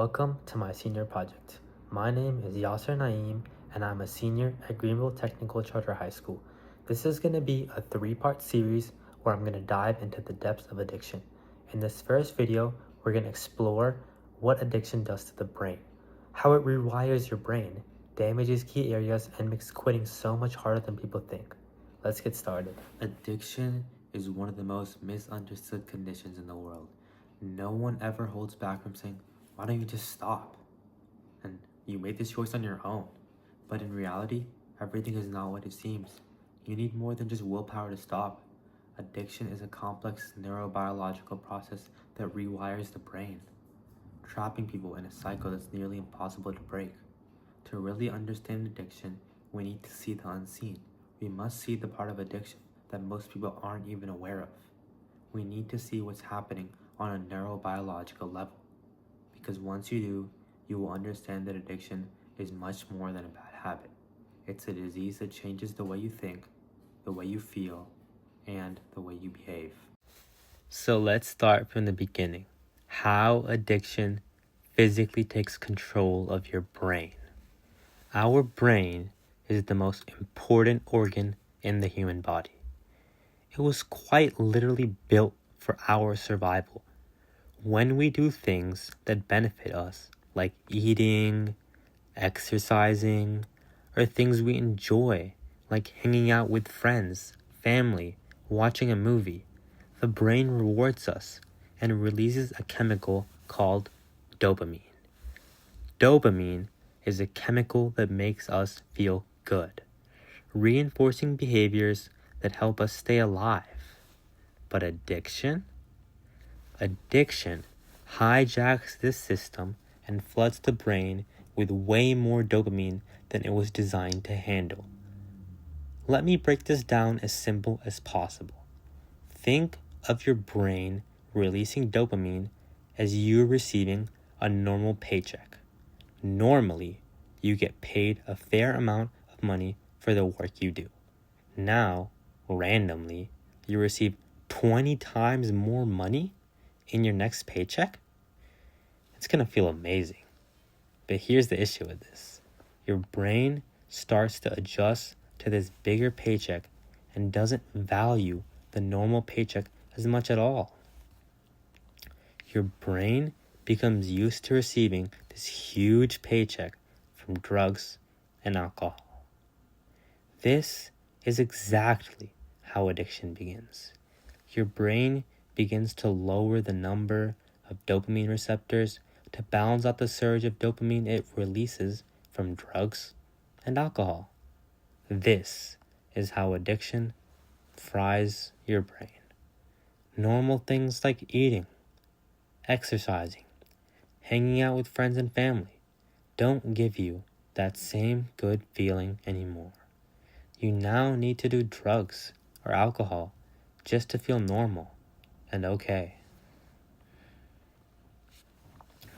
Welcome to my senior project. My name is Yasser Naeem, and I'm a senior at Greenville Technical Charter High School. This is going to be a 3-part series where I'm going to dive into the depths of addiction. In this first video, we're going to explore what addiction does to the brain, how it rewires your brain, damages key areas, and makes quitting so much harder than people think. Let's get started. Addiction is one of the most misunderstood conditions in the world. No one ever holds back from saying, why don't you just stop? And you made this choice on your own. But in reality, everything is not what it seems. You need more than just willpower to stop. Addiction is a complex neurobiological process that rewires the brain, trapping people in a cycle that's nearly impossible to break. To really understand addiction, we need to see the unseen. We must see the part of addiction that most people aren't even aware of. We need to see what's happening on a neurobiological level. Because once you do, you will understand that addiction is much more than a bad habit. It's a disease that changes the way you think, the way you feel, and the way you behave. So let's start from the beginning. How addiction physically takes control of your brain. Our brain is the most important organ in the human body. It was quite literally built for our survival. When we do things that benefit us, like eating, exercising, or things we enjoy, like hanging out with friends, family, watching a movie, the brain rewards us and releases a chemical called dopamine. Dopamine is a chemical that makes us feel good, reinforcing behaviors that help us stay alive. But addiction hijacks this system and floods the brain with way more dopamine than it was designed to handle. Let me break this down as simple as possible. Think of your brain releasing dopamine as you receiving a normal paycheck. Normally, you get paid a fair amount of money for the work you do. Now, randomly, you receive 20 times more money in your next paycheck? It's going to feel amazing. But here's the issue with this. Your brain starts to adjust to this bigger paycheck and doesn't value the normal paycheck as much at all. Your brain becomes used to receiving this huge paycheck from drugs and alcohol. This is exactly how addiction begins. Your brain begins to lower the number of dopamine receptors to balance out the surge of dopamine it releases from drugs and alcohol. This is how addiction fries your brain. Normal things like eating, exercising, hanging out with friends and family don't give you that same good feeling anymore. You now need to do drugs or alcohol just to feel normal and okay.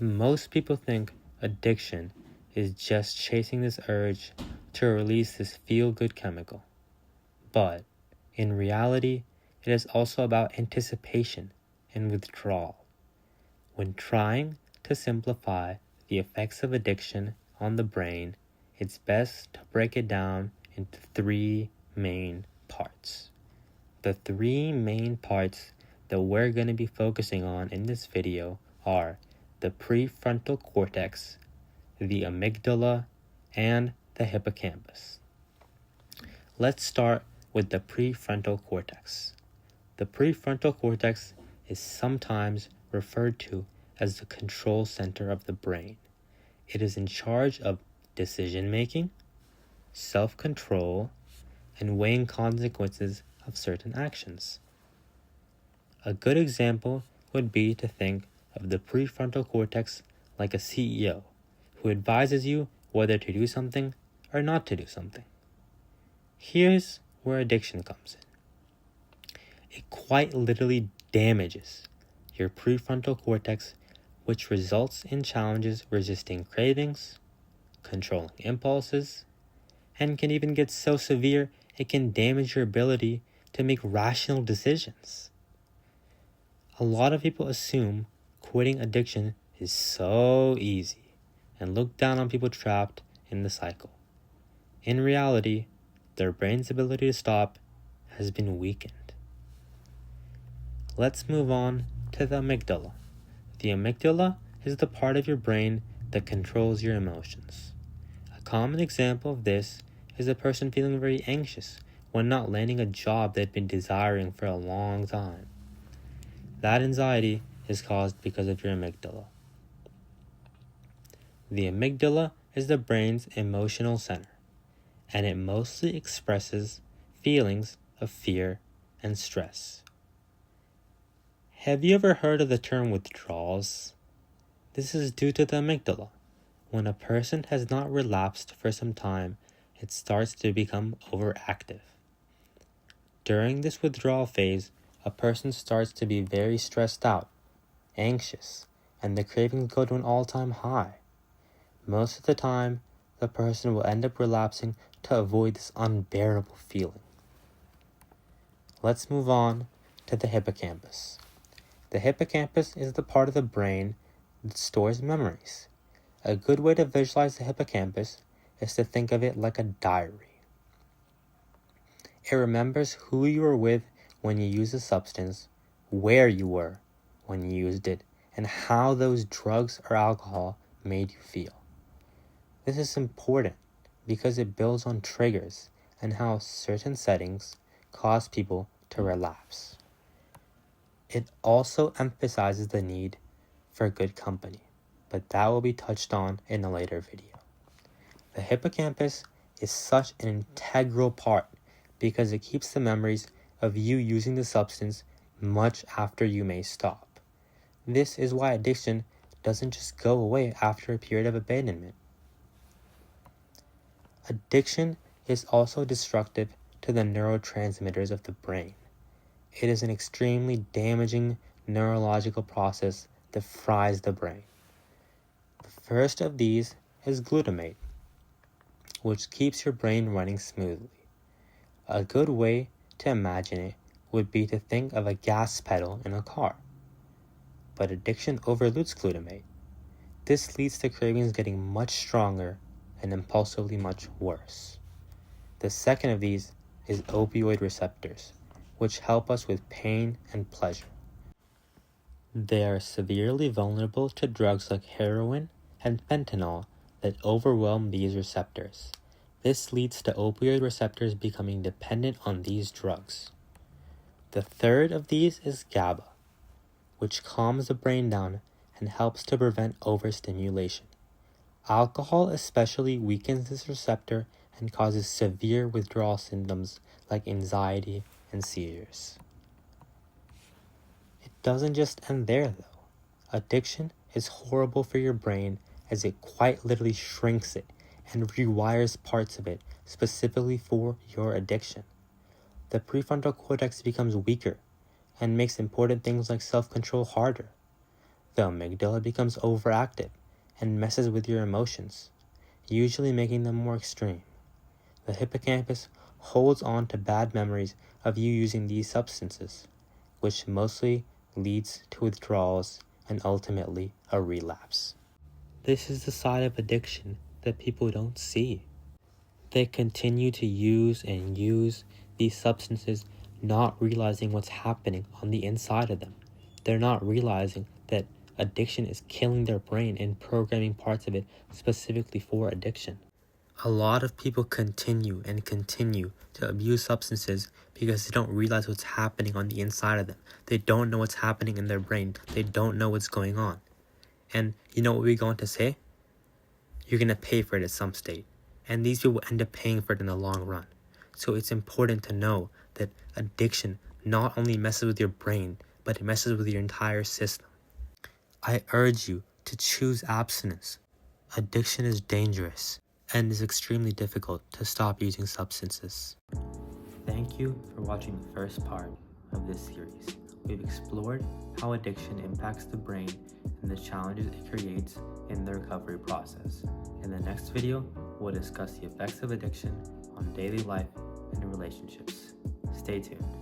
Most people think addiction is just chasing this urge to release this feel-good chemical. But in reality, it is also about anticipation and withdrawal. When trying to simplify the effects of addiction on the brain, it's best to break it down into 3 main parts. The 3 main parts that we're going to be focusing on in this video are the prefrontal cortex, the amygdala, and the hippocampus. Let's start with the prefrontal cortex. The prefrontal cortex is sometimes referred to as the control center of the brain. It is in charge of decision-making, self-control, and weighing consequences of certain actions. A good example would be to think of the prefrontal cortex like a CEO who advises you whether to do something or not to do something. Here's where addiction comes in. It quite literally damages your prefrontal cortex, which results in challenges resisting cravings, controlling impulses, and can even get so severe it can damage your ability to make rational decisions. A lot of people assume quitting addiction is so easy and look down on people trapped in the cycle. In reality, their brain's ability to stop has been weakened. Let's move on to the amygdala. The amygdala is the part of your brain that controls your emotions. A common example of this is a person feeling very anxious when not landing a job they've been desiring for a long time. That anxiety is caused because of your amygdala. The amygdala is the brain's emotional center, and it mostly expresses feelings of fear and stress. Have you ever heard of the term withdrawals? This is due to the amygdala. When a person has not relapsed for some time, it starts to become overactive. During this withdrawal phase, a person starts to be very stressed out, anxious, and the cravings go to an all-time high. Most of the time, the person will end up relapsing to avoid this unbearable feeling. Let's move on to the hippocampus. The hippocampus is the part of the brain that stores memories. A good way to visualize the hippocampus is to think of it like a diary. It remembers who you were with when you used a substance, where you were when you used it, and how those drugs or alcohol made you feel. This is important because it builds on triggers and how certain settings cause people to relapse. It also emphasizes the need for good company, but that will be touched on in a later video. The hippocampus is such an integral part because it keeps the memories of you using the substance much after you may stop. This is why addiction doesn't just go away after a period of abandonment. Addiction is also destructive to the neurotransmitters of the brain. It is an extremely damaging neurological process that fries the brain. The first of these is glutamate, which keeps your brain running smoothly. A good way to imagine it would be to think of a gas pedal in a car. But addiction overloads glutamate. This leads to cravings getting much stronger and impulsively much worse. The second of these is opioid receptors, which help us with pain and pleasure. They are severely vulnerable to drugs like heroin and fentanyl that overwhelm these receptors. This leads to opioid receptors becoming dependent on these drugs. The third of these is GABA, which calms the brain down and helps to prevent overstimulation. Alcohol especially weakens this receptor and causes severe withdrawal symptoms like anxiety and seizures. It doesn't just end there though. Addiction is horrible for your brain as it quite literally shrinks it and rewires parts of it specifically for your addiction. The prefrontal cortex becomes weaker and makes important things like self-control harder. The amygdala becomes overactive and messes with your emotions, usually making them more extreme. The hippocampus holds on to bad memories of you using these substances, which mostly leads to withdrawals and ultimately a relapse. This is the side of addiction that people don't see. They continue to use and use these substances, not realizing what's happening on the inside of them. They're not realizing that addiction is killing their brain and programming parts of it specifically for addiction. A lot of people continue to abuse substances because they don't realize what's happening on the inside of them. They don't know what's happening in their brain. They don't know what's going on. And you know what we're going to say? You're going to pay for it at some state. And these people end up paying for it in the long run. So it's important to know that addiction not only messes with your brain, but it messes with your entire system. I urge you to choose abstinence. Addiction is dangerous and is extremely difficult to stop using substances. Thank you for watching the first part of this series. We've explored how addiction impacts the brain and the challenges it creates in the recovery process. In the next video, we'll discuss the effects of addiction on daily life and relationships. Stay tuned.